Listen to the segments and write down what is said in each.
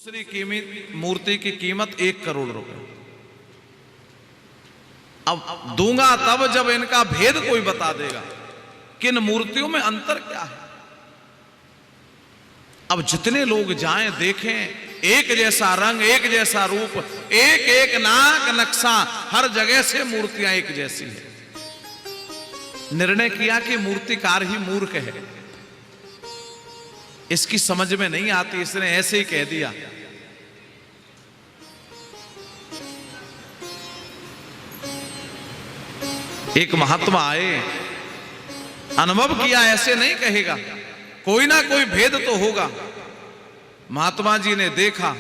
दूसरी कीमत मूर्ति की कीमत 1 करोड़ रुपए। अब दूंगा तब जब इनका भेद कोई बता देगा कि इन मूर्तियों में अंतर क्या है। अब जितने लोग जाएं देखें, एक जैसा रंग, एक जैसा रूप, एक एक नाक नक्शा, हर जगह से मूर्तियां एक जैसी है। निर्णय किया कि मूर्तिकार ही मूर्ख है, इसकी समझ में नहीं आती, इसने ऐसे ही कह दिया। एक महात्मा आए, अनुभव किया, ऐसे नहीं कहेगा, कोई ना कोई भेद तो होगा। महात्मा जी ने देखा,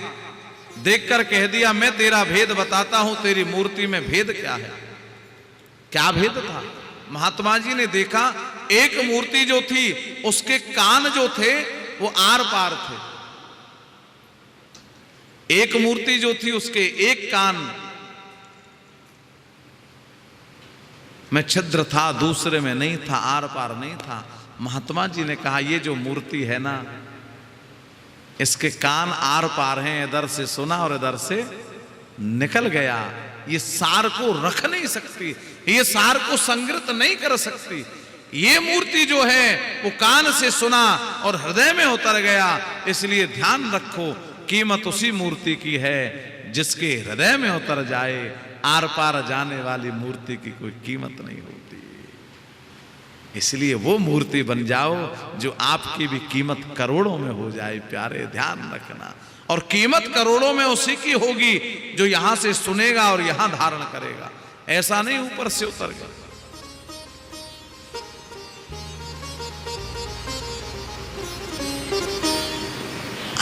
देखकर कह दिया, मैं तेरा भेद बताता हूं, तेरी मूर्ति में भेद क्या है। क्या भेद था? महात्मा जी ने देखा, एक मूर्ति जो थी उसके कान जो थे वो आर पार थे। एक मूर्ति जो थी उसके एक कान में छिद्र था, दूसरे में नहीं था, आर पार नहीं था। महात्मा जी ने कहा, ये जो मूर्ति है ना, इसके कान आर पार हैं, इधर से सुना और इधर से निकल गया। ये सार को रख नहीं सकती, ये सार को संग्रहित नहीं कर सकती। ये मूर्ति जो है वो कान से सुना और हृदय में उतर गया। इसलिए ध्यान रखो, कीमत उसी मूर्ति की है जिसके हृदय में उतर जाए। आर पार जाने वाली मूर्ति की कोई कीमत नहीं होती। इसलिए वो मूर्ति बन जाओ जो आपकी भी कीमत करोड़ों में हो जाए। प्यारे, ध्यान रखना। और कीमत करोड़ों में उसी की होगी जो यहां से सुनेगा और यहां धारण करेगा। ऐसा नहीं ऊपर से उतर गया।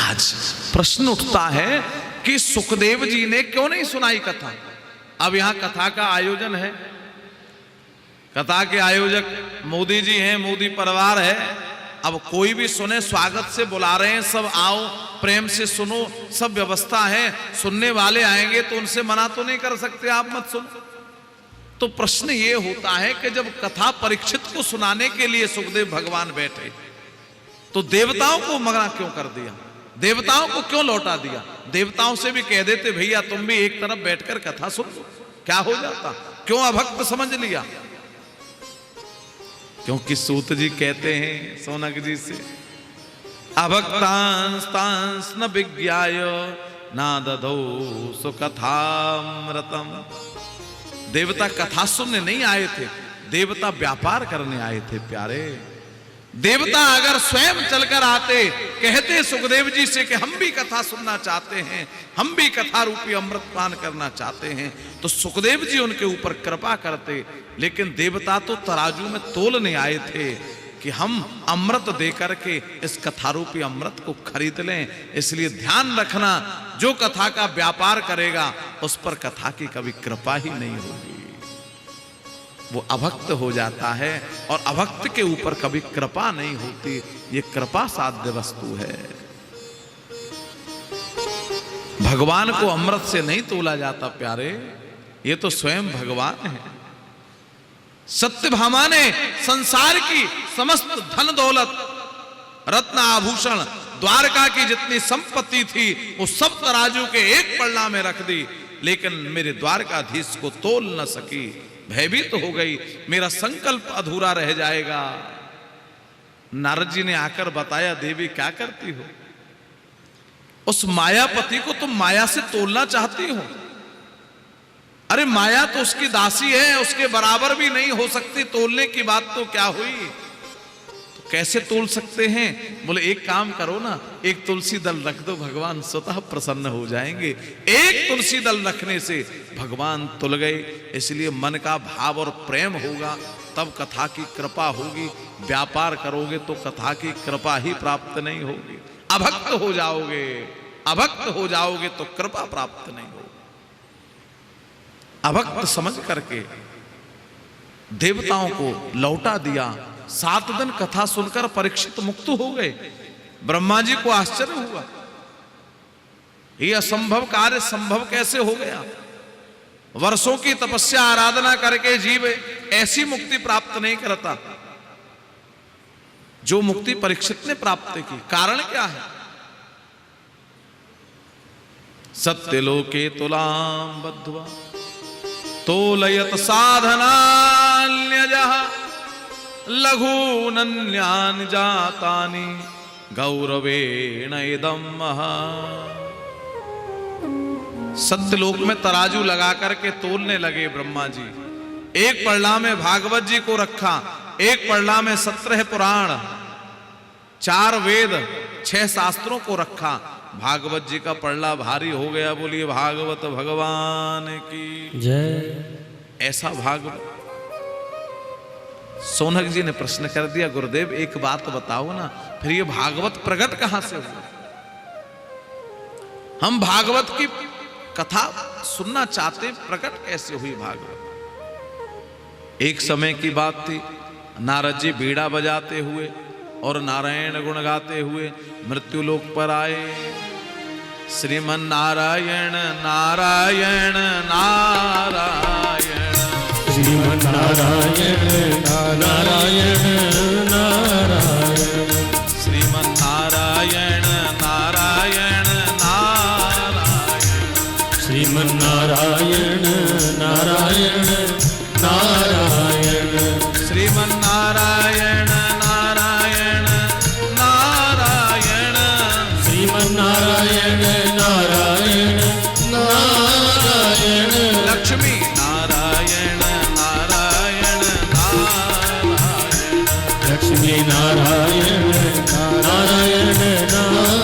आज प्रश्न उठता है कि सुखदेव जी ने क्यों नहीं सुनाई कथा। अब यहां कथा का आयोजन है, कथा के आयोजक मोदी जी हैं, मोदी परिवार है। अब कोई भी सुने, स्वागत से बुला रहे हैं, सब आओ, प्रेम से सुनो, सब व्यवस्था है। सुनने वाले आएंगे तो उनसे मना तो नहीं कर सकते, आप मत सुनो। तो प्रश्न ये होता है कि जब कथा परीक्षित को सुनाने के लिए सुखदेव भगवान बैठे तो देवताओं को मना क्यों कर दिया? देवताओं को क्यों लौटा दिया? देवताओं से भी कह देते, भैया तुम भी एक तरफ बैठकर कथा सुन लो, क्या हो जाता? क्यों अभक्त समझ लिया? क्योंकि सूत जी कहते हैं सोनक जी से, अभक्तांस तांस न विज्ञाय ना दधो सुकथामृतम। देवता कथा सुनने नहीं आए थे, देवता व्यापार करने आए थे। प्यारे, देवता अगर स्वयं चलकर आते, कहते सुखदेव जी से कि हम भी कथा सुनना चाहते हैं, हम भी कथा रूपी अमृत पान करना चाहते हैं, तो सुखदेव जी उनके ऊपर कृपा करते। लेकिन देवता तो तराजू में तोलने आए थे कि हम अमृत देकर के इस कथा रूपी अमृत को खरीद लें। इसलिए ध्यान रखना, जो कथा का व्यापार करेगा उस पर कथा की कभी कृपा ही नहीं होगी, वो अभक्त हो जाता है। और अभक्त के ऊपर कभी कृपा नहीं होती, ये कृपा साध्य वस्तु है। भगवान को अमृत से नहीं तोला जाता प्यारे, ये तो स्वयं भगवान है। सत्यभामा ने संसार की समस्त धन दौलत, रत्न आभूषण, द्वारका की जितनी संपत्ति थी वो सब तराजू के एक पल्ला में रख दी, लेकिन मेरे द्वारकाधीश को तोल न सकी। भयभीत तो हो गई, मेरा संकल्प अधूरा रह जाएगा। नारद जी ने आकर बताया, देवी क्या करती हो? उस मायापति को तुम माया से तोलना चाहती हो? अरे माया तो उसकी दासी है, उसके बराबर भी नहीं हो सकती, तोलने की बात तो क्या हुई? तो कैसे तोल सकते हैं? बोले एक काम करो ना, एक तुलसी दल रख दो, भगवान स्वतः प्रसन्न हो जाएंगे। एक तुलसी दल रखने से भगवान तुल गए। इसलिए मन का भाव और प्रेम होगा तब कथा की कृपा होगी। व्यापार करोगे तो कथा की कृपा ही प्राप्त नहीं होगी। अभक्त हो जाओगे, अभक्त हो जाओगे तो कृपा प्राप्त नहीं होगी। अभक्त समझ करके देवताओं को लौटा दिया। 7 दिन कथा सुनकर परीक्षित मुक्त हो गए। ब्रह्मा जी को आश्चर्य हुआ, ये असंभव कार्य संभव कैसे हो गया? वर्षों की तपस्या आराधना करके जीव ऐसी मुक्ति प्राप्त नहीं करता जो मुक्ति परीक्षित ने प्राप्त की। कारण क्या है? सत्यलोके तुलां बद्ध्वा तोलयत साधनान्यजः लघूनन्यानि जातानि गौरवेण इदं महा। सत्यलोक में तराजू लगा करके तोलने लगे ब्रह्मा जी। एक पड़ला में भागवत जी को रखा, एक पड़ला में 17 पुराण, 4 वेद, 6 शास्त्रों को रखा। भागवत जी का पड़ला भारी हो गया। बोलिए भागवत भगवान की जय। ऐसा भागवत। सोनक जी ने प्रश्न कर दिया, गुरुदेव एक बात बताओ ना, फिर ये भागवत प्रकट कहां से हुआ? हम भागवत की कथा सुनना चाहते, प्रकट कैसे हुई भागवत? एक समय की बात थी, नारद जी बीड़ा बजाते हुए और नारायण गुण गाते हुए मृत्यु लोक पर आए। श्रीमन नारायण नारायण नारायण, श्रीमन नारायण नारायण नारायण, श्रीमन नारायण नारायण नारायण, श्रीमन नारायण नारायण नारायण, श्रीमन नारायण नारायण नारायण, श्रीमन नारायण नारायण नारायण, लक्ष्मी नारायण नारायण नारायण, लक्ष्मी नारायण नारायण नारायण।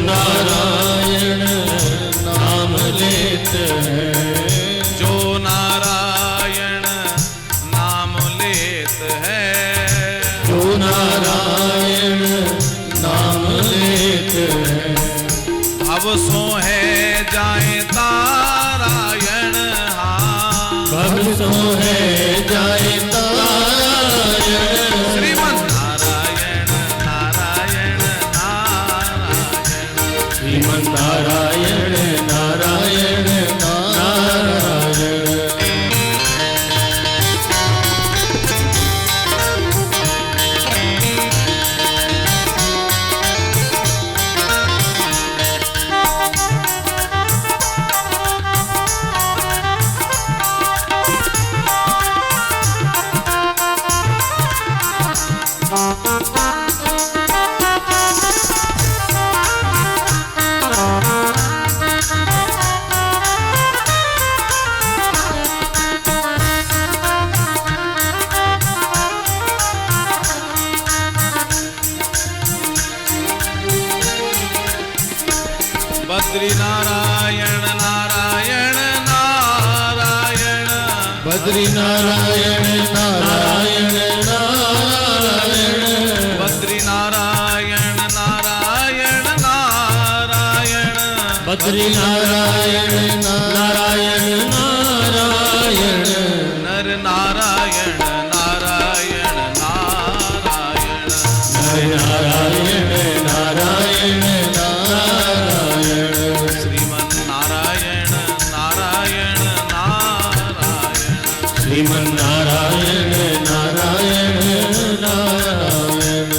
नारायण नाम लेत है, जो नारायण नाम लेत है, जो नारायण नाम लेत है, भव सो है जाए तारायण, हाँ भव सो है जाए तारायण, श्रीमन नारायण नारायण नारायण, श्रीमन नारायण नारायण नारायण। बद्री नारायण नारायण नारायण, बद्री नारायण नारायण नारायण, बद्री नारायण नारायण नारायण, बद्री नारायण नारायण नारायण, नर नारायण नारायण नारायण, नर नारायण नारायण नारायण, श्रीमन नारायण नारायण नारायण, श्रीमन नारायण नारायण नारायण।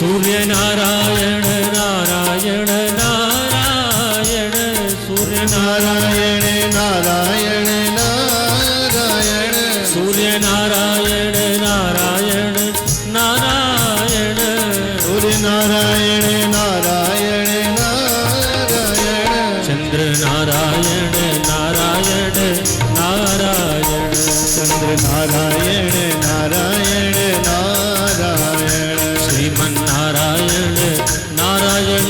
सूर्य नारायण नारायण नारायण सूर्य नारायण नारायण नारायण सूर्य नारायण नारायण नारायण सूर्य नारायण नारायण नारायण चंद्र नारायण नारायण नारायण चंद्र नारायण नारायण नारायण श्रीमन नारायण नारायण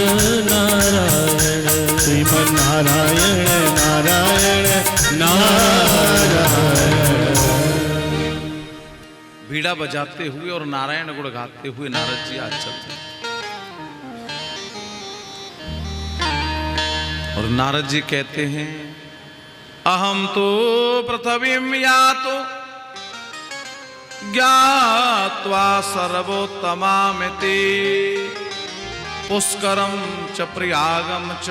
नारायण श्रीमन नारायण नारायण नारायण। बीड़ा बजाते हुए और नारायण गुण गाते हुए नारद जी आज चलते और नारद जी कहते हैं अहम तो पृथ्वीं यातो ज्ञात्वा सर्वोत्तमामिति पुष्करम च प्रयागम च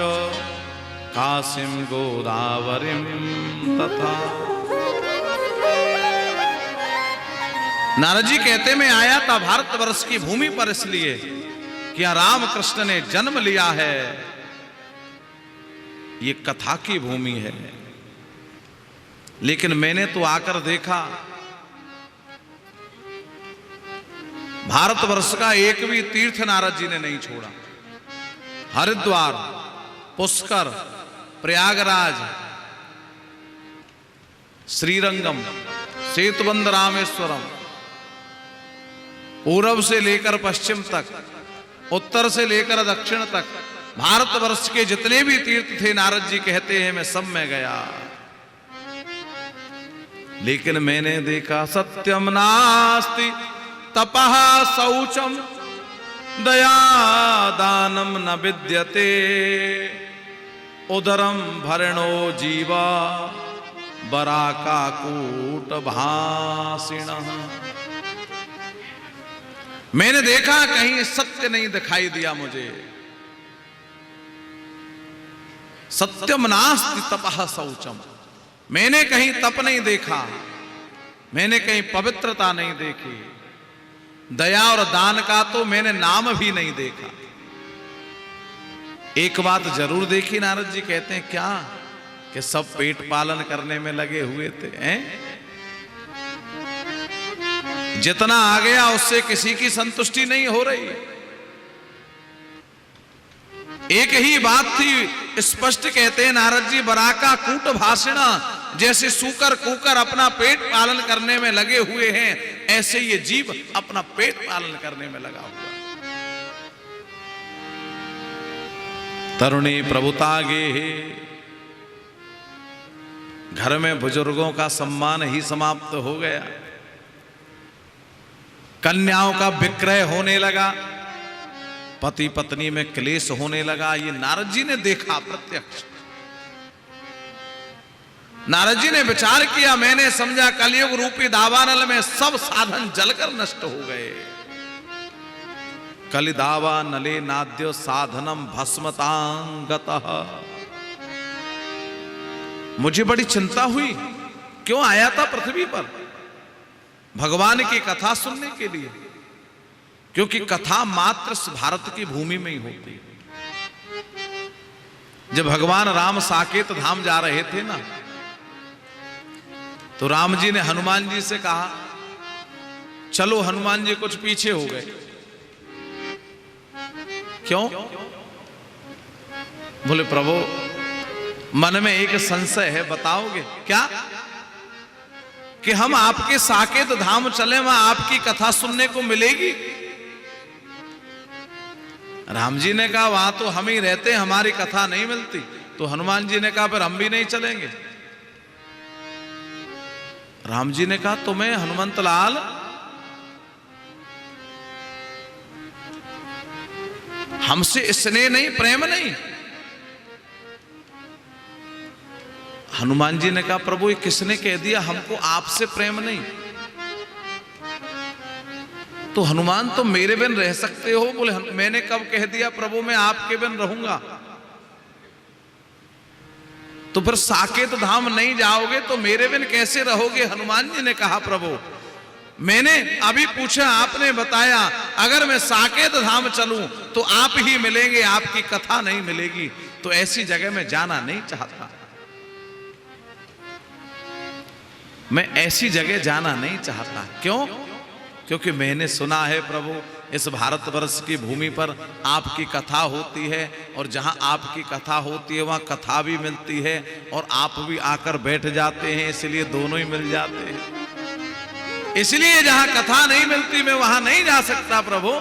काशीं गोदावरीं तथा। नारद जी कहते मैं आया था भारतवर्ष की भूमि पर इसलिए कि राम कृष्ण ने जन्म लिया है, ये कथा की भूमि है। लेकिन मैंने तो आकर देखा भारतवर्ष का एक भी तीर्थ नारद जी ने नहीं छोड़ा। हरिद्वार, पुष्कर, प्रयागराज, श्रीरंगम, सेतुबंध रामेश्वरम, पूर्व से लेकर पश्चिम तक, उत्तर से लेकर दक्षिण तक भारतवर्ष के जितने भी तीर्थ थे नारद जी कहते हैं मैं सब में गया। लेकिन मैंने देखा सत्यम नास्ति तपः शौचम दया दानम न विद्यते उदरम भरणो जीवा बराकाकूट भाषिणः। मैंने देखा कहीं सत्य नहीं दिखाई दिया मुझे। सत्यम नास्ति तपः शौचम, मैंने कहीं तप नहीं देखा, मैंने कहीं पवित्रता नहीं देखी। दया और दान का तो मैंने नाम भी नहीं देखा। एक बात जरूर देखी नारद जी कहते हैं क्या कि सब पेट पालन करने में लगे हुए थे हैं? जितना आ गया उससे किसी की संतुष्टि नहीं हो रही। एक ही बात थी स्पष्ट कहते हैं नारद जी बराका कूट भाषिणा, जैसे सूकर कूकर अपना पेट पालन करने में लगे हुए हैं ऐसे ये जीव अपना पेट पालन करने में लगा हुआ। तरुणी प्रभुता गे, घर में बुजुर्गों का सम्मान ही समाप्त हो गया। कन्याओं का विक्रय होने लगा, पति पत्नी में क्लेश होने लगा। ये नारद जी ने देखा प्रत्यक्ष। नारद जी ने विचार किया, मैंने समझा कलयुग रूपी दावानल में सब साधन जलकर नष्ट हो गए। कलिदावा नले नाद्यो साधनम भस्मतांगतः। मुझे बड़ी चिंता हुई, क्यों आया था पृथ्वी पर? भगवान की कथा सुनने के लिए, क्योंकि कथा मात्र भारत की भूमि में ही होती है। जब भगवान राम साकेत धाम जा रहे थे ना, तो राम जी ने हनुमान जी से कहा चलो। हनुमान जी कुछ पीछे हो गए। क्यों? बोले प्रभु मन में एक संशय है, बताओगे क्या? कि हम आपके साकेत धाम चले, वहां आपकी कथा सुनने को मिलेगी? राम जी ने कहा वहां तो हम ही रहते, हमारी कथा नहीं मिलती। तो हनुमान जी ने कहा फिर हम भी नहीं चलेंगे। राम जी ने कहा तुम्हें हनुमंत लाल हमसे स्नेह नहीं, प्रेम नहीं? हनुमान जी ने कहा प्रभु ये किसने कह दिया हमको आपसे प्रेम नहीं? तो हनुमान तो मेरे बिन रह सकते हो। बोले मैंने कब कह दिया प्रभु मैं आपके बिन रहूंगा? तो फिर साकेत धाम नहीं जाओगे तो मेरे बिन कैसे रहोगे? हनुमान जी ने कहा प्रभु मैंने अभी पूछा, आपने बताया अगर मैं साकेत धाम चलूं तो आप ही मिलेंगे, आपकी कथा नहीं मिलेगी, तो ऐसी जगह में जाना नहीं चाहता। मैं ऐसी जगह जाना नहीं चाहता। क्यों? क्योंकि मैंने सुना है प्रभु, इस भारतवर्ष की भूमि पर आपकी कथा होती है, और जहां आपकी कथा होती है वहां कथा भी मिलती है, और आप भी आकर बैठ जाते हैं, इसलिए दोनों ही मिल जाते हैं। इसलिए जहां कथा नहीं मिलती मैं वहां नहीं जा सकता प्रभु।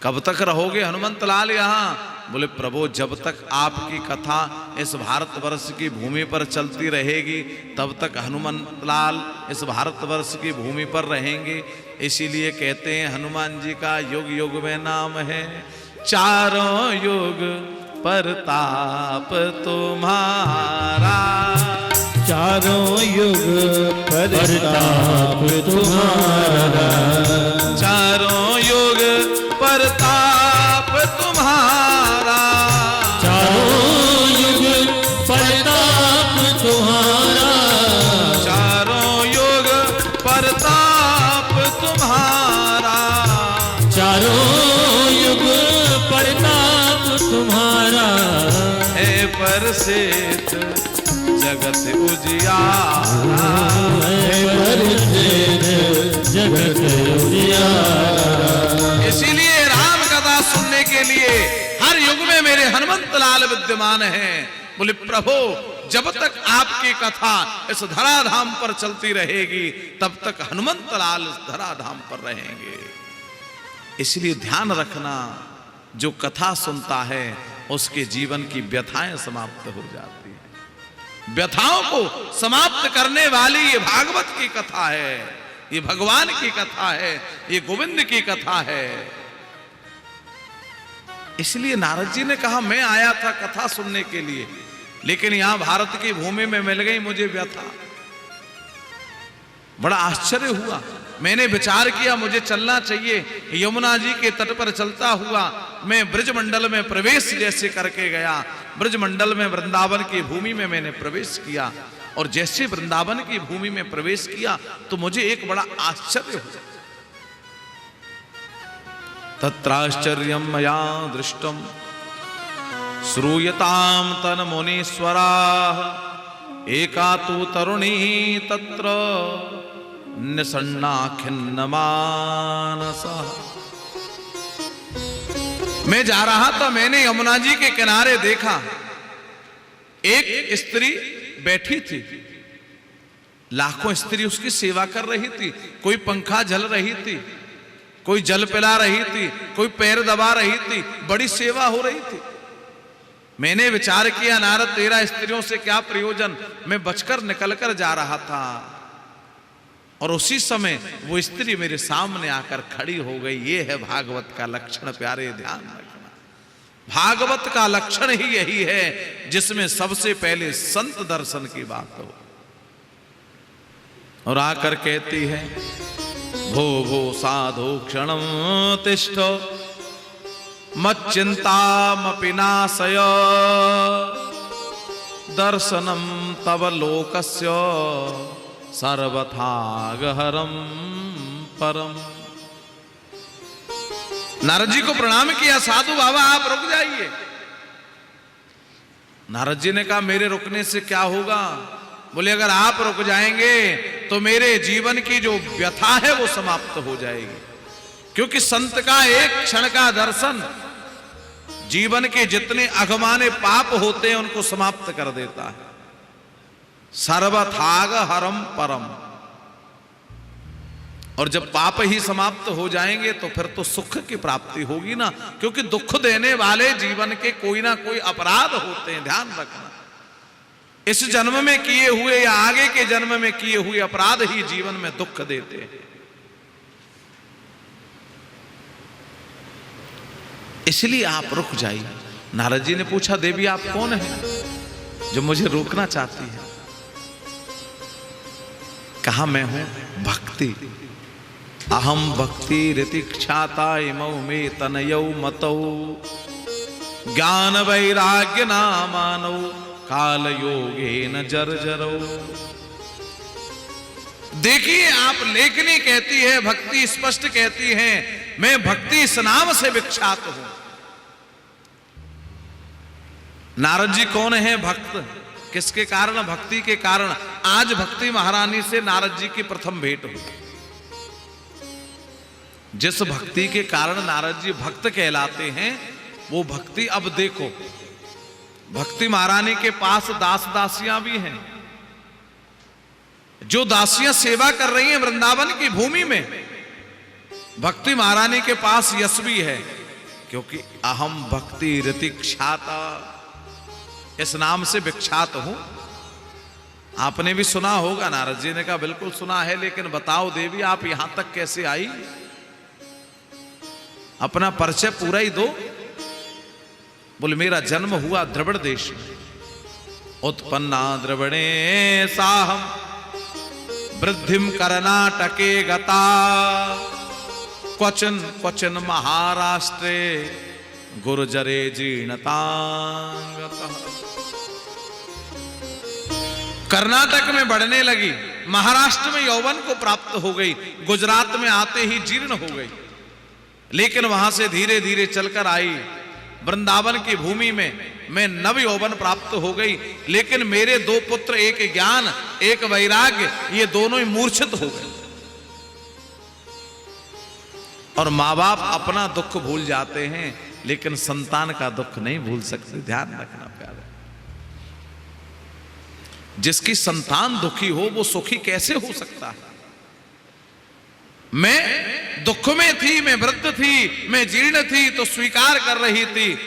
कब तक रहोगे हनुमंत लाल यहां? बोले प्रभु, जब तक आपकी कथा इस भारतवर्ष की भूमि पर चलती रहेगी तब तक हनुमंत लाल इस भारतवर्ष की भूमि पर रहेंगे। इसीलिए कहते हैं हनुमान जी का युग युग में नाम है, चारों युग परताप तुम्हारा, चारों युग परताप तुम्हारा, चारों युग परताप तुम्हारा, चारों युग परताप तुम्हारा, चारों युग परताप तुम्हारा, चारों युग परताप तुम्हारा, है परसिद्ध जगत उजियारा, जगत उजियारा। इसीलिए राम कथा सुनने के लिए हर युग में मेरे हनुमंत लाल विद्यमान हैं। बोले प्रभु, जब तक आपकी कथा इस धराधाम पर चलती रहेगी तब तक हनुमंत लाल इस धराधाम पर रहेंगे। इसलिए ध्यान रखना, जो कथा सुनता है उसके जीवन की व्यथाएं समाप्त हो जाती है। व्यथाओं को समाप्त करने वाली ये भागवत की कथा है, ये भगवान की कथा है, ये गोविंद की कथा है। इसलिए नारद जी ने कहा, मैं आया था कथा सुनने के लिए, लेकिन यहां भारत की भूमि में मिल गई मुझे व्यथा। बड़ा आश्चर्य हुआ। मैंने विचार किया मुझे चलना चाहिए। यमुना जी के तट पर चलता हुआ मैं ब्रजमंडल में प्रवेश जैसे करके गया। ब्रजमंडल में वृंदावन की भूमि में मैंने प्रवेश किया, और जैसे वृंदावन की भूमि में प्रवेश किया तो मुझे एक बड़ा आश्चर्य हुआ। तत्राश्चर्यं मया दृष्टम श्रूयताम तन मुनीश्वराः, एका तु तरुणी तत्र निसन्ना खिन्न मानसा। मैं जा रहा था, मैंने यमुना जी के किनारे देखा एक स्त्री बैठी थी, लाखों स्त्री उसकी सेवा कर रही थी। कोई पंखा झल रही थी, कोई जल पिला रही थी, कोई पैर दबा रही थी, बड़ी सेवा हो रही थी। मैंने विचार किया, नारद तेरा स्त्रियों से क्या प्रयोजन, मैं बचकर निकलकर जा रहा था, और उसी समय वो स्त्री मेरे सामने आकर खड़ी हो गई। ये है भागवत का लक्षण, प्यारे ध्यान रखना। भागवत का लक्षण ही यही है जिसमें सबसे पहले संत दर्शन की बात हो। और आकर कहती है, भो भो साधु क्षणम तिष्ठ मच्चिंतामपि नाशय, दर्शनम तव लोकस्य सर्वथागहरम परम। नारद जी को प्रणाम किया, साधु बाबा आप रुक जाइए। नारद जी ने कहा, मेरे रुकने से क्या होगा? बोले, अगर आप रुक जाएंगे तो मेरे जीवन की जो व्यथा है वो समाप्त हो जाएगी। क्योंकि संत का एक क्षण का दर्शन जीवन के जितने अगमाने पाप होते हैं उनको समाप्त कर देता है। सर्वथाग हरम परम। और जब पाप ही समाप्त हो जाएंगे तो फिर तो सुख की प्राप्ति होगी ना, क्योंकि दुख देने वाले जीवन के कोई ना कोई अपराध होते हैं, ध्यान रखना। इस जन्म में किए हुए या आगे के जन्म में किए हुए अपराध ही जीवन में दुख देते हैं। इसलिए आप रुक जाइए। नारद जी ने पूछा, देवी आप कौन है जो मुझे रोकना चाहती है? कहा, मैं हूं भक्ति। अहम भक्ति ऋतिक्षाता इमौ मे तनयौ मतौ, ज्ञान वैराग्य नामानौ काल योगेन जर्जरौ। देखिए, आप लेखनी कहती है, भक्ति स्पष्ट कहती है, मैं भक्ति इस नाम से विख्यात हूं। नारद जी कौन है? भक्त। किसके कारण? भक्ति के कारण। आज भक्ति महारानी से नारद जी की प्रथम भेंट हुई। जिस भक्ति के कारण नारद जी भक्त कहलाते हैं, वो भक्ति अब देखो। भक्ति महारानी के पास दास दासियां भी हैं, जो दासियां सेवा कर रही हैं वृंदावन की भूमि में। भक्ति महारानी के पास यश भी है, क्योंकि अहम भक्ति रतिक्षाता, इस नाम से विख्यात हूं। आपने भी सुना होगा। नारद जी ने कहा बिल्कुल सुना है, लेकिन बताओ देवी, आप यहां तक कैसे आई? अपना परिचय पूरा ही दो। बोले, मेरा जन्म हुआ द्रविड़ देश में, उत्पन्ना द्रविणे साहम वृद्धिम कर्नाटके गता, क्वचन क्वचन महाराष्ट्रे गुर्जरे जीर्णतांगतः। कर्नाटक में बढ़ने लगी, महाराष्ट्र में यौवन को प्राप्त हो गई, गुजरात में आते ही जीर्ण हो गई, लेकिन वहां से धीरे धीरे चलकर आई वृंदावन की भूमि में नव यौवन प्राप्त हो गई। लेकिन मेरे दो पुत्र, एक ज्ञान एक वैराग्य, ये दोनों ही मूर्छित हो गए। और मां बाप अपना दुख भूल जाते हैं, लेकिन संतान का दुख नहीं भूल सकते। ध्यान रखना प्यारे। जिसकी संतान दुखी हो, वो सुखी कैसे हो सकता है? मैं दुख में थी, मैं वृद्ध थी, मैं जीर्ण थी, तो स्वीकार कर रही थी,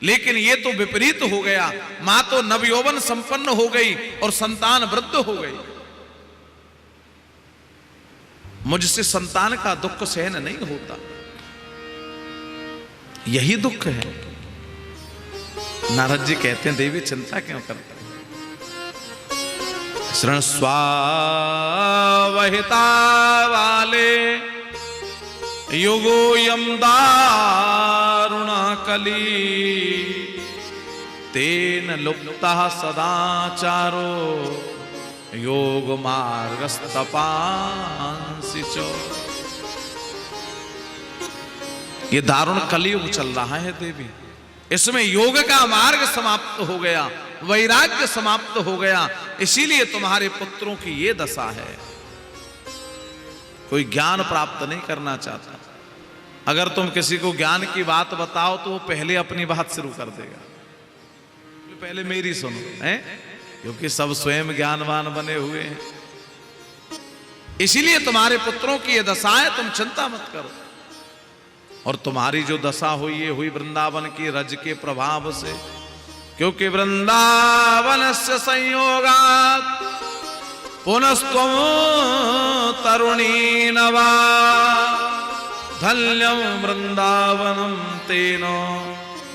लेकिन ये तो विपरीत हो गया। मां तो नवयौवन संपन्न हो गई और संतान वृद्ध हो गई। मुझसे संतान का दुख सहन नहीं होता, यही दुख है। नारद जी कहते हैं, देवी चिंता क्यों करते? शरण स्वावहिता वाले युगो यम दारुण कली, तेन लुप्ता सदाचारो योग मार्गस्तपांसि चो। ये दारुण कलियुग चल रहा है देवी, इसमें योग का मार्ग समाप्त हो गया, वैराग्य समाप्त हो गया, इसीलिए तुम्हारे पुत्रों की ये दशा है। कोई ज्ञान प्राप्त नहीं करना चाहता। अगर तुम किसी को ज्ञान की बात बताओ तो वो पहले अपनी बात शुरू कर देगा, पहले मेरी सुनो, है? क्योंकि सब स्वयं ज्ञानवान बने हुए हैं। इसीलिए तुम्हारे पुत्रों की ये दशा है, तुम चिंता मत करो। और तुम्हारी जो दशा हुई, ये हुई वृंदावन की रज के प्रभाव से, क्योंकि वृंदावन से संयोगात् पुनस्त्वं तरुणी नवा, धन्यं वृंदावनं तेन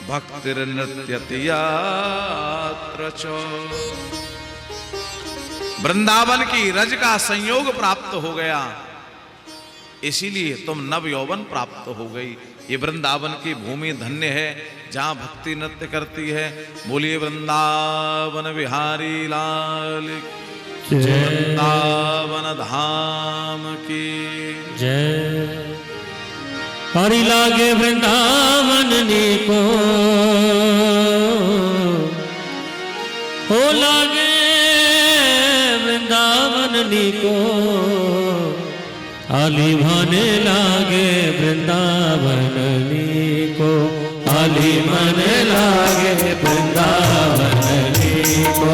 भक्तिर्नृत्यति यात्र च। वृंदावन की रज का संयोग प्राप्त हो गया, इसीलिए तुम नव यौवन प्राप्त हो गई। ये वृंदावन की भूमि धन्य है, जहां भक्ति नृत्य करती है। बोलिए वृंदावन बिहारी लाल की जय, वृंदावन धाम की जय। हरि लागे वृंदावन नीको, हो लागे वृंदावन नीको, आली भाने लागे वृंदावन नीको, आली मन लागे वृंदावन नीको,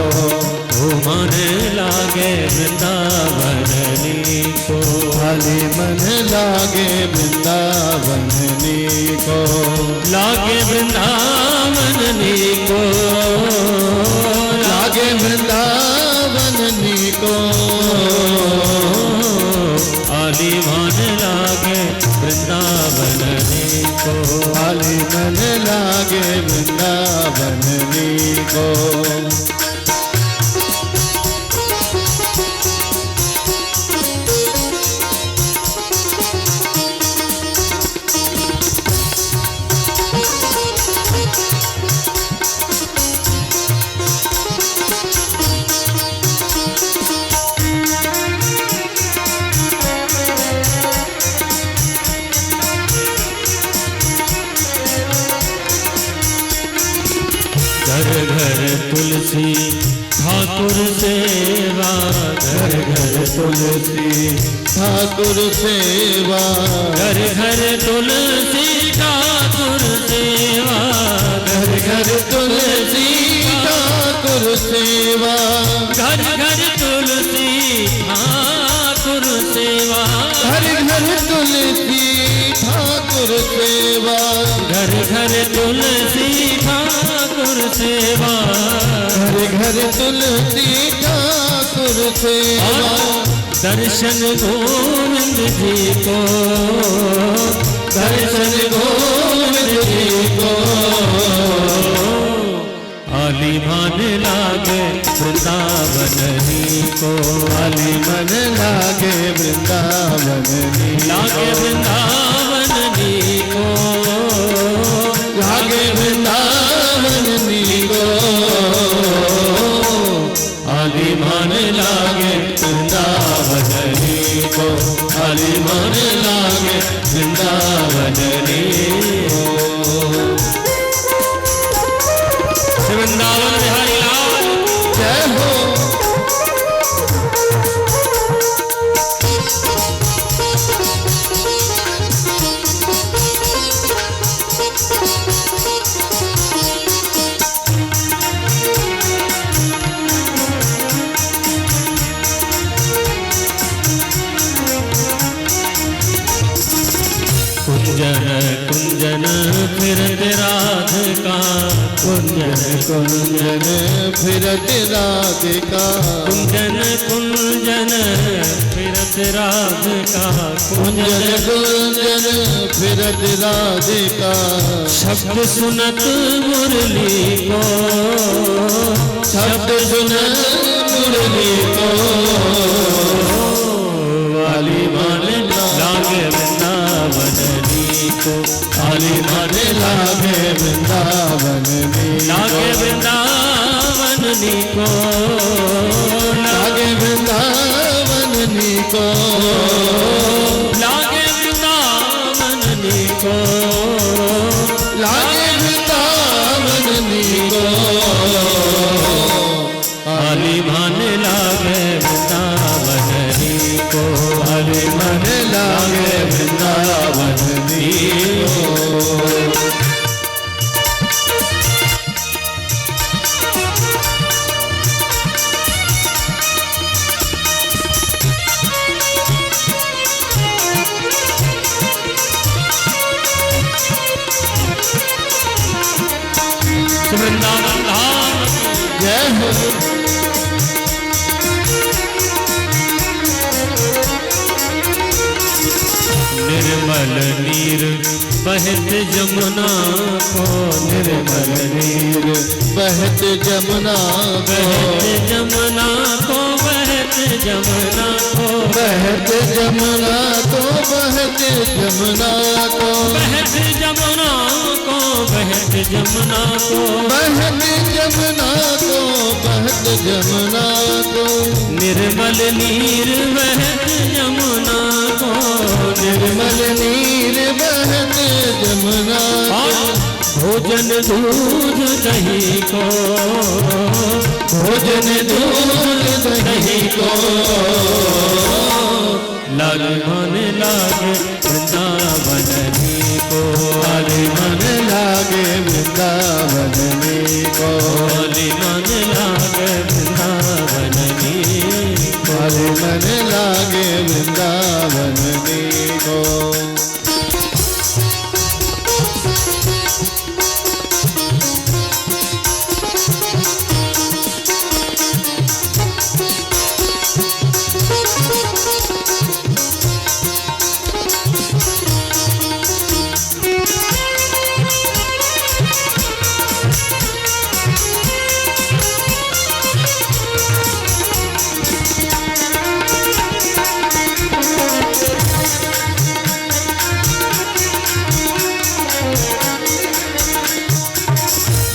ओ मन लागे वृंदावन नीको, आली मन लागे वृंदावन नीको, लागे वृंदावन नीको, लागे वृंदावन नीको, आली मन लागे वृंदावन नीको, आली मन लागे वृंदावन नीको। घर घर तुलसी ठाकुर सेवा, घर घर तुलसी ठाकुर सेवा, घर घर तुलसी ठाकुर सेवा, घर घर तुलसी ठाकुर सेवा, घर घर तुलसी ठाकुर सेवा, घर घर तुलसी ठाकुर सेवा, घर घर तुलसी ठाकुर सेवा, घर घर तुलसी ठाकुर सेवा। दर्शन गोविंद जी को, दर्शन गोविंद जी को, आली मान लागे वृंदावन ही को, आली मन लागे वृंदावन ही, लागे वृंदावन ही को, लागे वृंदावन ही को, आली मान लागे वृंदावन ही को, आली मन लागे वृंदावन ही को। वृंदावन बिहारी लाल जय हो। कुंजन कुंजन फिरत राधिका, कुंजन कुंजन फिरत राधिका, कुंजन कुंजन फिरत राधिका, कुंजन कुंजन फिरत राधिका, शब्द सुनत मुरली को, शब्द सुनत मुरली को, वाली मान लागे वृंदावन ही को, आली मन लागे वृंदावन ही लागे वृंदावन ही को, लागे वृंदावन ही को, लागे वृंदावन ही को, लागे वृंदावन ही को, आली मान लागे वृंदावन ही को, आली मन लागे वृंदावन ही को। वृंदावन धाम जय हो। निर्मल नीर बहत जमुना को, निर्मल नीर बहत जमुना को, बहत जमुना को, बहत जमुना को, बहत जमुना को, बहत जमुना को, बहत जमुना को, बहत जमुना को, बहत जमुना को, बहत जमुना को, निर्मल नीर बहत जमुना को, निर्मल नीर बहत जमुना को, भोजन दूध दही को, भोजन दूध दही को, लाल मन लागे वृंदावन ही को, लाल मन लागे वृंदावन ही को, लाल मन लागे वृंदावन ही को, लाल मन लागे वृंदावन ही को।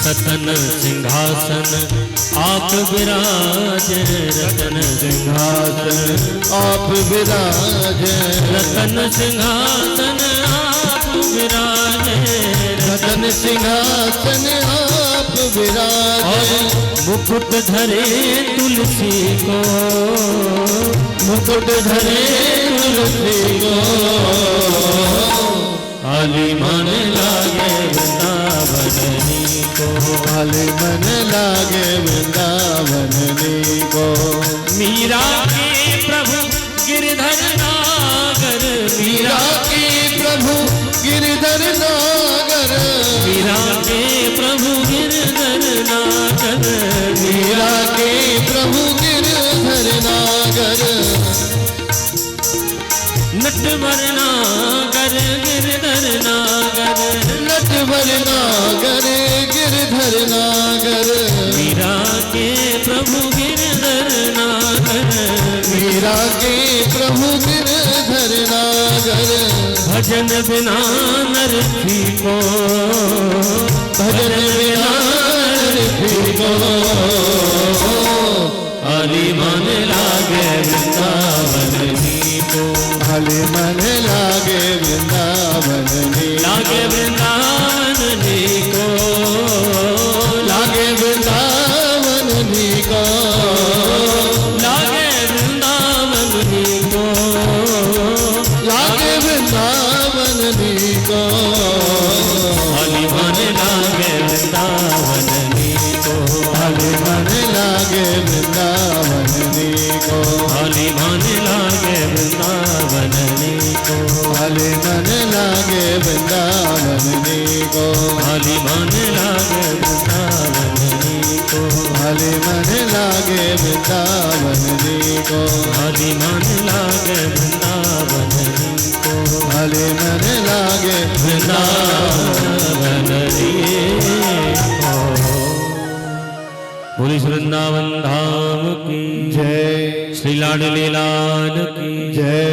रतन सिंहासन आप विराज, रतन सिंहासन आप विराज, रतन सिंहासन आप विराज, रतन सिंहासन आप विराजे। मुकुट धरे तुलसी को, मुकुट धरे तुलसी को, हाली मन लागे वृंदावन को, हाली मन लागे वृंदावन को। मीरा के प्रभु गिरधर नागर, मीरा के प्रभु गिरधर नागर, मीरा के प्रभु गिरधर नागर, मीरा के प्रभु गिरधर नागर। नटवर नागर गिरधर नागर, नटवर नागर गिरधर नागर, मीरा के प्रभु गिरधर नागर, मीरा के प्रभु गिरधर नागर। भजन बिना नर को, भजन बिना नर को, हाली मन लागे वृंदावन को, हाली मन लागे वृंदावन लागे वृंदावन को, लागे वृंदावन को, लागे वृंदावन को, लागे वृंदावन को। हाली मन लागे वृंदावन को, हाली मन लागे वृंदावन को, हाली मन लागे वृंदावन को, हाली मन लागे वृंदावन को, हाली मन लागे वृंदावन को, हाली मन लागे वृंदावन को, हाली मन लागे वृंदावन को, हाली मन लागे वृंदावन को। बोली वृंदावन धाम की जय, श्री लाडली लाल की जय।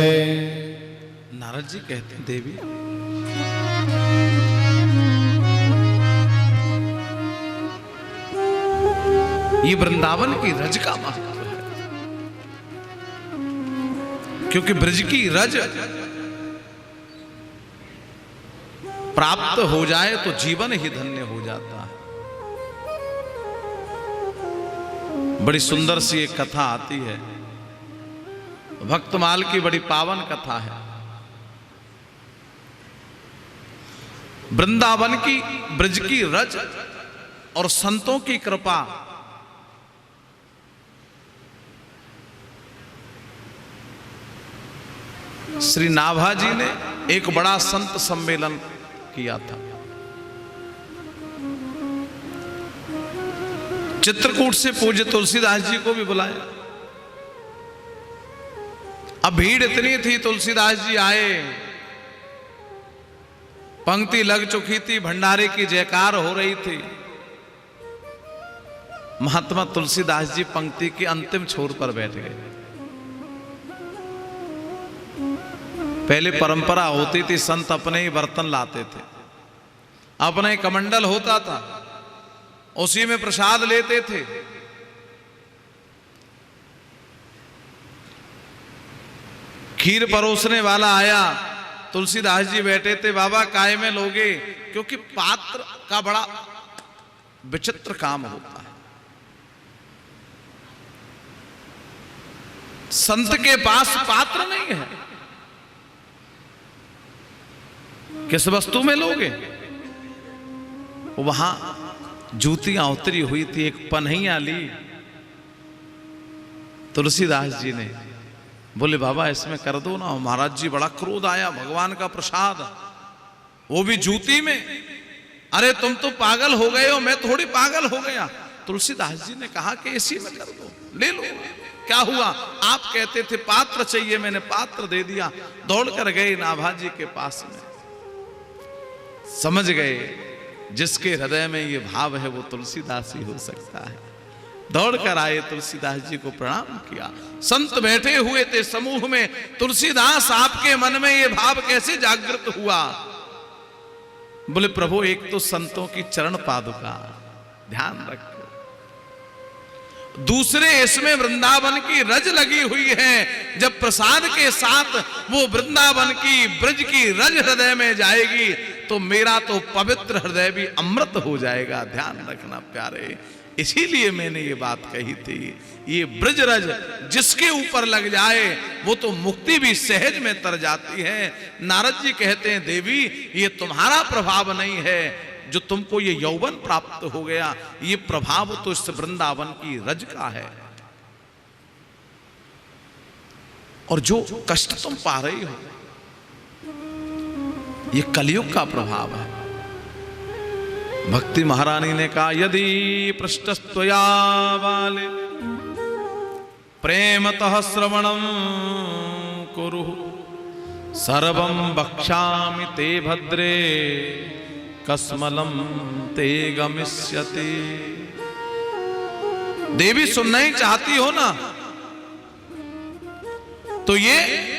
नारद जी कहते हैं देवी ये वृंदावन की रज का महत्व है, क्योंकि ब्रज की रज प्राप्त हो जाए तो जीवन ही धन्य हो जाता है। बड़ी सुंदर सी एक कथा आती है, भक्तमाल की बड़ी पावन कथा है। वृंदावन की ब्रज की रज और संतों की कृपा श्री नाभा जी ने एक बड़ा संत सम्मेलन किया था। चित्रकूट से पूज्य तुलसीदास जी को भी बुलाया। अब भीड़ इतनी थी, तुलसीदास जी आए, पंक्ति लग चुकी थी, भंडारे की जयकार हो रही थी। महात्मा तुलसीदास जी पंक्ति के अंतिम छोर पर बैठ गए। पहले परंपरा होती थी, संत अपने ही बर्तन लाते थे, अपना ही कमंडल होता था, उसी में प्रसाद लेते थे। खीर परोसने वाला आया, तुलसीदास जी बैठे थे, बाबा काय में लोगे? क्योंकि पात्र का बड़ा विचित्र काम होता है। संत के पास पात्र नहीं है, किस वस्तु में लोगे? वहां जूतियां उतरी हुई थी, एक पन्हैया ली तुलसीदास जी ने, बोले बाबा इसमें कर दो ना। महाराज जी बड़ा क्रोध आया, भगवान का प्रसाद वो भी जूती में। अरे तुम तो पागल हो गए हो, मैं थोड़ी पागल हो गया। तुलसीदास जी ने कहा कि इसी में कर दो, ले लो। क्या हुआ? आप कहते थे पात्र चाहिए, मैंने पात्र दे दिया। दौड़कर गए नाभा जी के पास में, समझ गए जिसके हृदय में ये भाव है वो तुलसीदास ही हो सकता है। दौड़कर आए, तुलसीदास जी को प्रणाम किया। संत बैठे हुए थे समूह में, तुलसीदास आपके मन में ये भाव कैसे जागृत हुआ? बोले प्रभु एक तो संतों की चरण पादुका ध्यान रखो, दूसरे इसमें वृंदावन की रज लगी हुई है। जब प्रसाद के साथ वो वृंदावन की ब्रज की रज हृदय में जाएगी तो मेरा तो पवित्र हृदय भी अमृत हो जाएगा। ध्यान रखना प्यारे, इसीलिए मैंने ये बात कही थी, ये ब्रजरज जिसके ऊपर लग जाए वो तो मुक्ति भी सहज में तर जाती है। नारद जी कहते हैं देवी ये तुम्हारा प्रभाव नहीं है जो तुमको ये यौवन प्राप्त हो गया, ये प्रभाव तो इस वृंदावन की रज का है। और जो कष्ट तुम पा रही हो ये कलयुग का प्रभाव है। भक्ति महारानी ने कहा यदि पृष्ठस्त्वया बाले प्रेमतः श्रवणं कुरु सर्वं वक्ष्यामि ते भद्रे कस्मलं ते गमिष्यति। देवी सुनना ही चाहती हो ना तो ये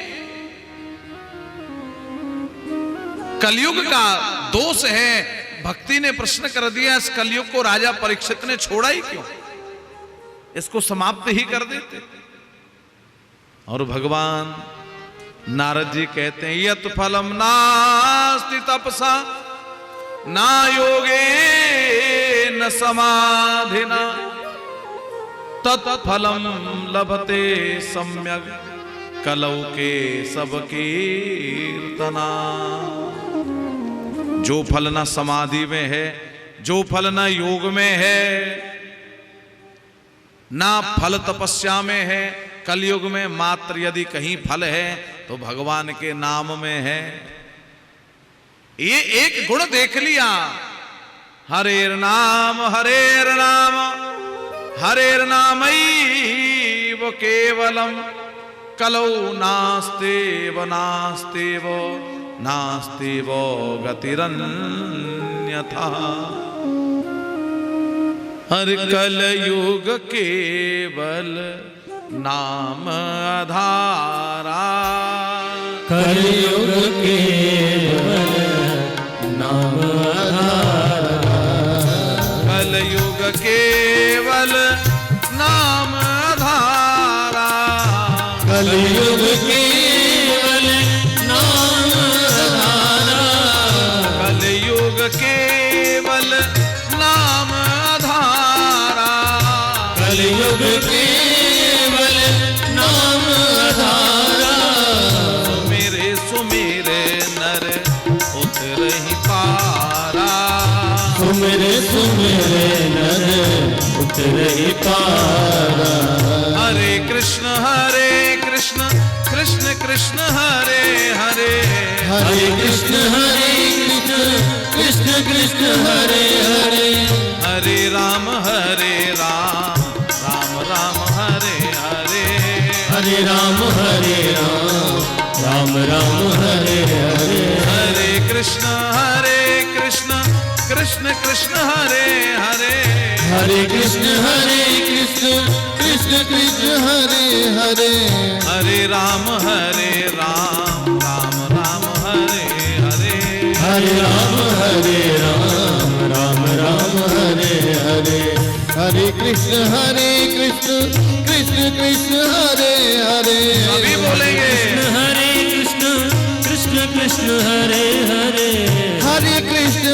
कलयुग का दोष है। भक्ति ने प्रश्न कर दिया, इस कलयुग को राजा परीक्षित ने छोड़ा ही क्यों, इसको समाप्त ही कर देते। और भगवान नारद जी कहते हैं यत् फलम नास्ति तपसा ना योगे न समाधिना तत्फलम लभते सम्यक कलौ के सब कीर्तना। जो फल न समाधि में है, जो फल न योग में है, ना फल तपस्या में है, कलयुग में मात्र यदि कहीं फल है तो भगवान के नाम में है। ये एक गुण देख लिया, हरेर नाम हरेर नाम हरेर नामैव केवलम कलौ नास्तेव नास्तेव नास्तेव गतिरन्यथा। हर कलयुग केवल नाम आधारा, कलयुग केवल नाम आधारा, कलयुग केवल नाम आधारा, कलयुग केवल नाम आधारा, कलयुग केवल नाम आधारा, कलयुग केवल नाम आधारा। मेरे सुमेरे नर उतर ही पारा, सुमेरे सुमेरे नर उतर ही पारा। हरे कृष्ण कृष्ण कृष्ण हरे हरे, हरे कृष्ण कृष्ण कृष्ण हरे हरे, हरे राम राम राम हरे हरे, हरे राम राम राम हरे हरे। हरे कृष्ण कृष्ण कृष्ण हरे हरे, हरे कृष्ण कृष्ण कृष्ण हरे हरे, हरे राम राम राम हरे हरे, हरे राम राम राम हरे हरे। हरे कृष्ण कृष्ण कृष्ण हरे हरे। अभी बोलेंगे हरे कृष्ण कृष्ण हरे हरे, हरे कृष्ण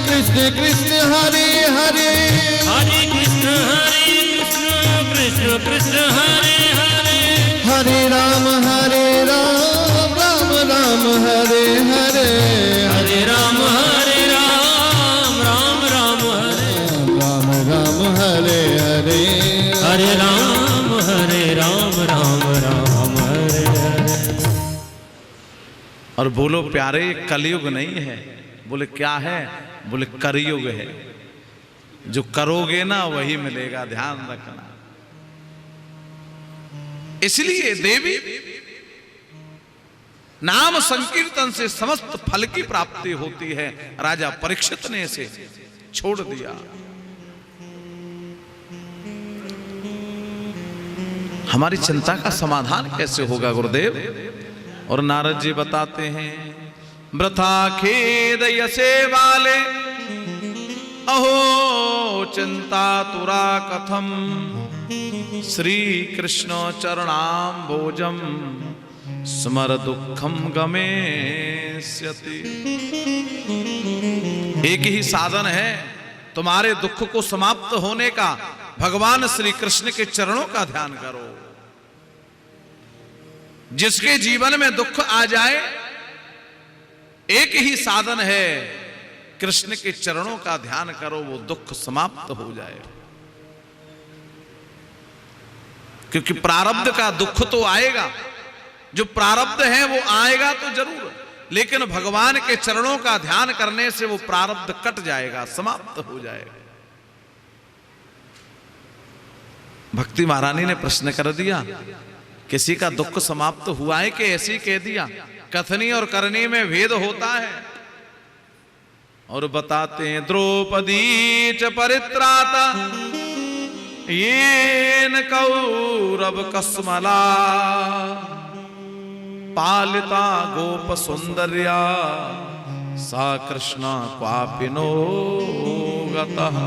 कृष्ण कृष्ण हरे हरे। हरे कृष्ण कृष्ण कृष्ण हरे हरे, हरे राम राम राम हरे हरे, हरे राम राम राम हरे राम राम हरे हरे, हरे राम राम राम हरे हरे। और बोलो प्यारे कलयुग नहीं है, बोले क्या है, बोले करयुग है। जो करोगे ना वही मिलेगा, ध्यान रखना। इसलिए देवी नाम संकीर्तन से समस्त फल की प्राप्ति होती है। राजा परीक्षित ने इसे छोड़ दिया। हमारी चिंता का समाधान कैसे होगा गुरुदेव? और नारद जी बताते हैं वृथा खेद यसे वाले अहो चिंता तुरा कथम श्री कृष्ण चरणाम्भोजम स्मर दुखम गमेष्यति। एक ही साधन है तुम्हारे दुख को समाप्त होने का, भगवान श्री कृष्ण के चरणों का ध्यान करो। जिसके जीवन में दुख आ जाए, एक ही साधन है, कृष्ण के चरणों का ध्यान करो, वो दुख समाप्त हो जाए। क्योंकि प्रारब्ध का दुख तो आएगा, जो प्रारब्ध है वो आएगा तो जरूर, लेकिन भगवान के चरणों का ध्यान करने से वो प्रारब्ध कट जाएगा, समाप्त हो जाएगा। भक्ति महारानी ने प्रश्न कर दिया, किसी का दुख समाप्त हुआ है कि ऐसे ही कह दिया? कथनी और करनी में भेद होता है। और बताते हैं, द्रौपदी च परित्राता येन कौरव कस्मला, पालिता गोप सुंदर्या सा कृष्णा क्वापिनो गतः।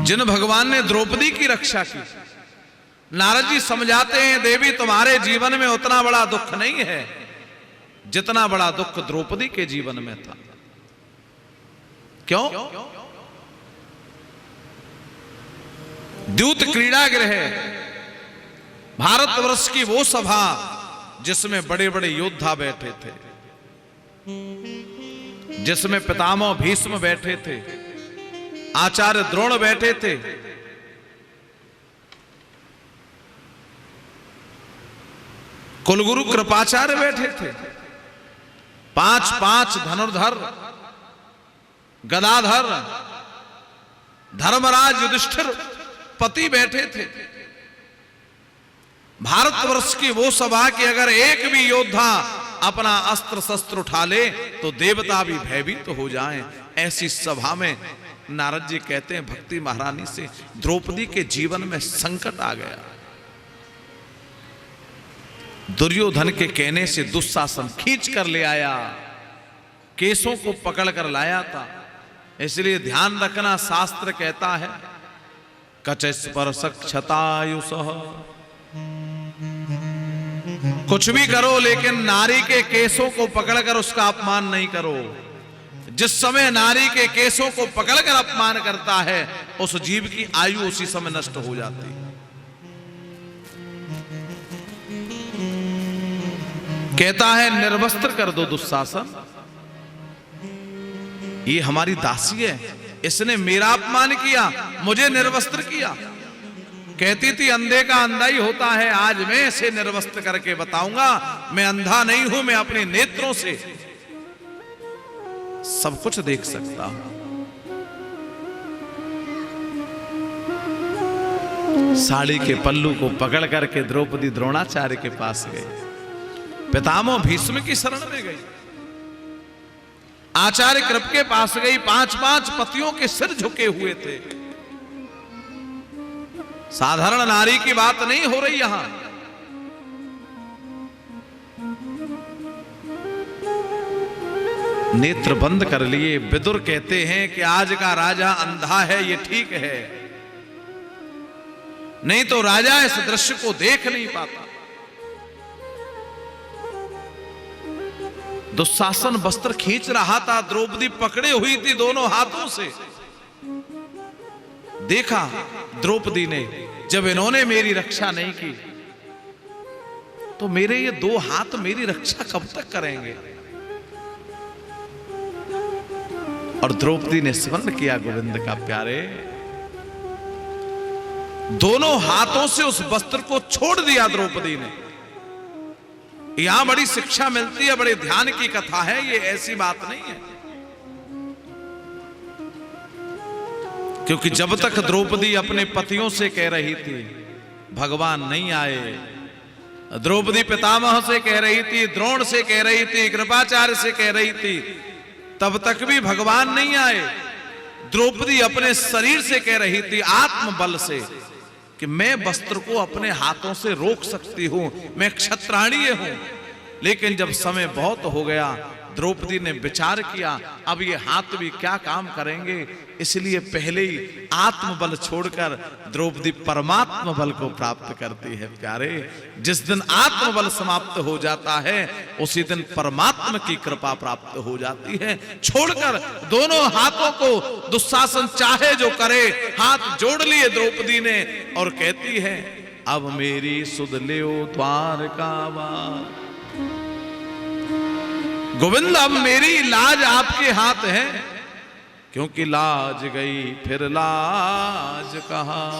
जिन भगवान ने द्रौपदी की रक्षा की, नारद जी समझाते हैं, देवी तुम्हारे जीवन में उतना बड़ा दुख नहीं है जितना बड़ा दुख द्रौपदी के जीवन में था। क्यों? द्यूत क्रीड़ा गृह, भारतवर्ष की वो सभा जिसमें बड़े बड़े योद्धा बैठे थे, जिसमें पितामह भीष्म बैठे थे, आचार्य द्रोण बैठे थे, कुलगुरु कृपाचार्य बैठे थे, 5 धनुर्धर, गदाधर, धर्मराज युधिष्ठिर पति बैठे थे। भारतवर्ष की वो सभा की अगर एक भी योद्धा अपना अस्त्र शस्त्र उठा ले तो देवता भी भयभीत हो जाएं। ऐसी सभा में नारद जी कहते हैं, भक्ति महारानी से द्रौपदी के जीवन में संकट आ गया। दुर्योधन के कहने से दुशासन खींच कर ले आया, केसों को पकड़ कर लाया था। इसलिए ध्यान रखना, शास्त्र कहता है, कच स्पर्शक क्षतायुषः, कुछ भी करो लेकिन नारी के केसों को पकड़कर उसका अपमान नहीं करो। जिस समय नारी के केसों को पकड़कर अपमान करता है, उस जीव की आयु उसी समय नष्ट हो जाती है। कहता है, निर्वस्त्र कर दो दुशासन, ये हमारी दासी है, इसने मेरा अपमान किया, मुझे निर्वस्त्र किया। कहती थी, अंधे का अंधा ही होता है, आज मैं इसे निर्वस्त्र करके बताऊंगा, मैं अंधा नहीं हूं, मैं अपने नेत्रों से सब कुछ देख सकता हूं। साड़ी के पल्लू को पकड़ करके द्रौपदी द्रोणाचार्य के पास गई, पितामह भीष्म की शरण में गई, आचार्य कृप के पास गई। 5 पतियों के सिर झुके हुए थे। साधारण नारी की बात नहीं हो रही यहां। नेत्र बंद कर लिए। विदुर कहते हैं कि आज का राजा अंधा है, ये ठीक है, नहीं तो राजा इस दृश्य को देख नहीं पाता। दुशासन वस्त्र खींच रहा था, द्रौपदी पकड़े हुई थी दोनों हाथों से। देखा द्रौपदी ने, जब इन्होंने मेरी रक्षा नहीं की तो मेरे ये 2 हाथ मेरी रक्षा कब तक करेंगे। और द्रौपदी ने स्मरण किया गोविंद का, प्यारे, दोनों हाथों से उस वस्त्र को छोड़ दिया द्रौपदी ने। यहां बड़ी शिक्षा मिलती है, बड़े ध्यान की कथा है, ये ऐसी बात नहीं है। क्योंकि जब तक द्रौपदी अपने पतियों से कह रही थी भगवान नहीं आए, द्रौपदी पितामह से कह रही थी, द्रोण से कह रही थी, कृपाचार्य से कह रही थी, तब तक भी भगवान नहीं आए। द्रौपदी अपने शरीर से कह रही थी, आत्मबल से, कि मैं वस्त्र को अपने हाथों से रोक सकती हूं, मैं क्षत्राणीय हूं। लेकिन जब समय बहुत हो गया, द्रौपदी ने विचार किया अब ये हाथ भी क्या काम करेंगे, इसलिए पहले ही आत्मबल छोड़कर द्रौपदी परमात्म बल को प्राप्त करती है। प्यारे, जिस दिन आत्मबल समाप्त हो जाता है उसी दिन परमात्मा की कृपा प्राप्त हो जाती है। छोड़कर दोनों हाथों को दुशासन चाहे जो करे, हाथ जोड़ लिए द्रौपदी ने और कहती है अब मेरी सुध लियो द्वारका वार। गोविंद अब मेरी लाज आपके हाथ है, क्योंकि लाज गई फिर लाज कहां।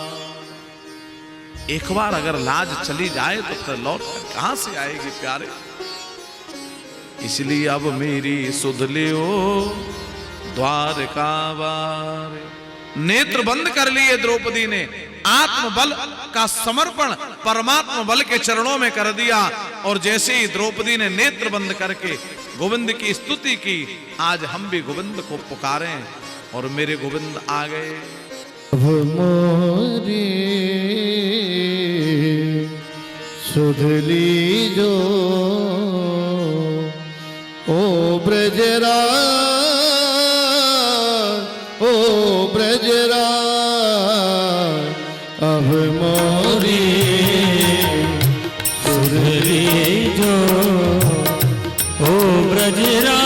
एक बार अगर लाज चली जाए तो फिर लौट कर कहां से आएगी प्यारे। इसलिए अब मेरी सुध लियो द्वारका वार। नेत्र बंद कर लिए द्रौपदी ने, आत्मबल का समर्पण परमात्मा बल के चरणों में कर दिया। और जैसे ही द्रौपदी ने नेत्र बंद करके गोविंद की स्तुति की, आज हम भी गोविंद को पुकारें और मेरे गोविंद आ गए। अब मोरी सुध लीजो ओ ब्रजरा, ओ ब्रजरा, अब मोरी सुध लीजो ओ ब्रजरा,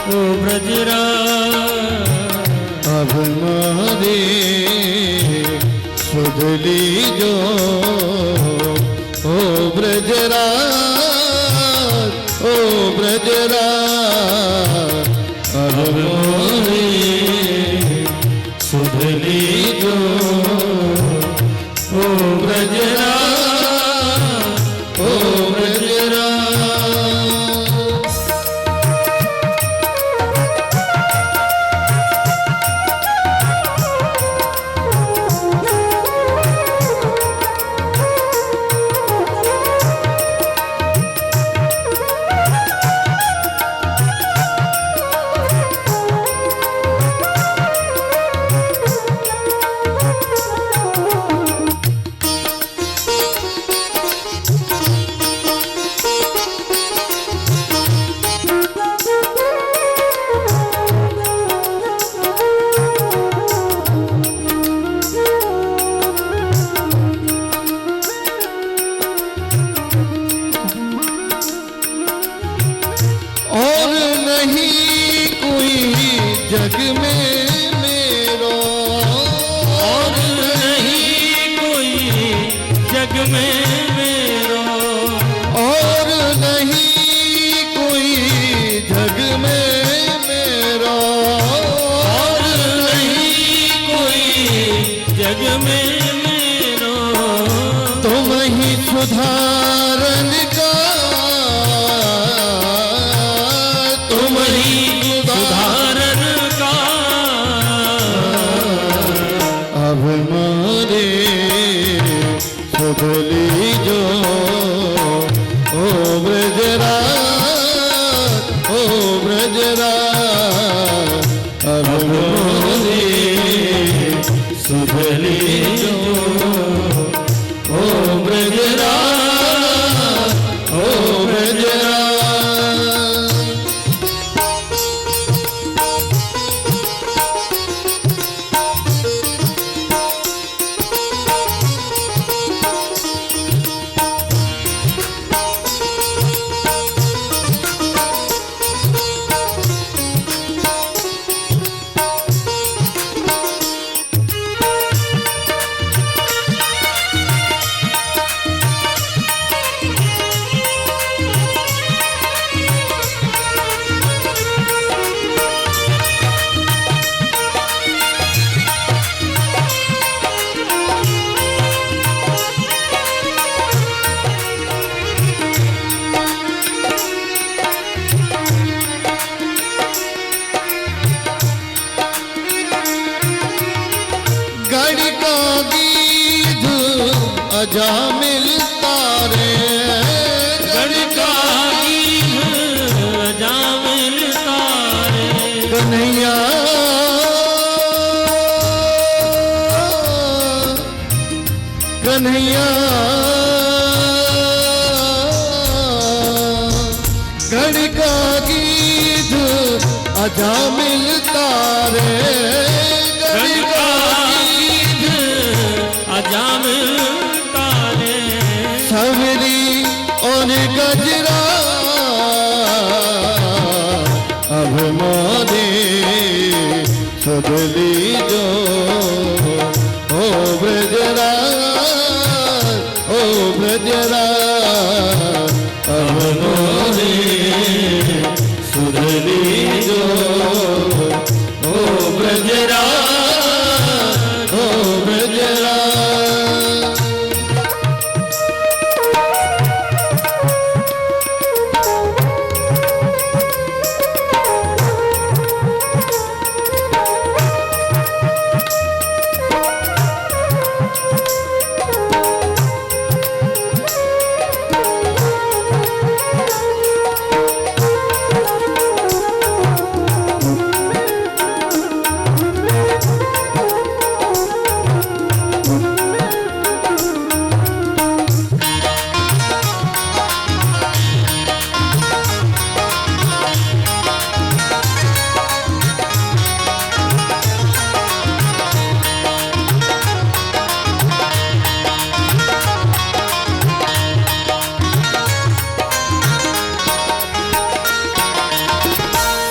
ओ ब्रजरा, अब मोरी सुध लीजो ओ ब्रजरा, ओ ब्रजरा, अब मोरी सुध लीजो ओ ब्रजरा, ओ ब्रजरा। जग में मेरो और नहीं कोई जग में मेरो, और नहीं कोई जग में मेरो, और नहीं कोई जग में मेरो, तुम ही सुधारन का, तुम ही सुधारन का। अब मोरे सुध लीजो ओ ब्रजरा, ओ ब्रजरा, अब मोरे सुध लीजो ओ ब्रजरा, ओ ब्रजरा। गढ़ का गीध अजा मिलता रे, गढ़ का गीध अजा मिलता रे, कन्हैया कन्हैया गणिका गीत अजामिल तारे गणिका गीत अजामिल तारे सवरी और गजरा अब मोदे सुधली जो ओ ब्रजरा अब मोदे सुधली जो ओ ब्रजरा ओ ब्रजरा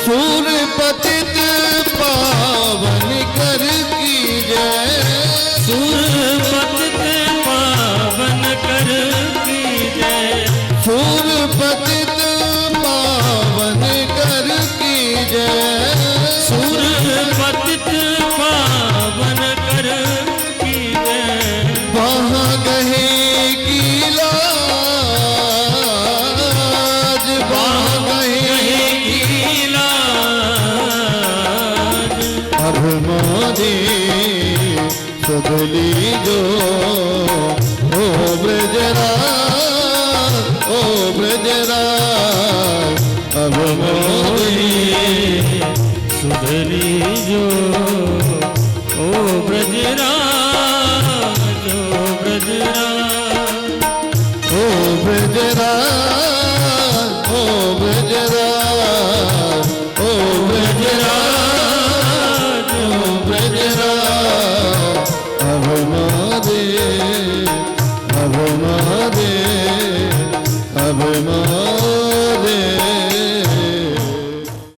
सूर पतित पावन कर की जय सूर पतित पावन कर की जय सूर पतित पावन कर की जय सूर पतित पावन कर की जय वहाँ गहे की लाज वहाँ गहे की लाज अब मोदे सुधली जो ओ ब्रजरा अब मोदे सुधरी जो ओ ब्रजराज ओ ब्रजरा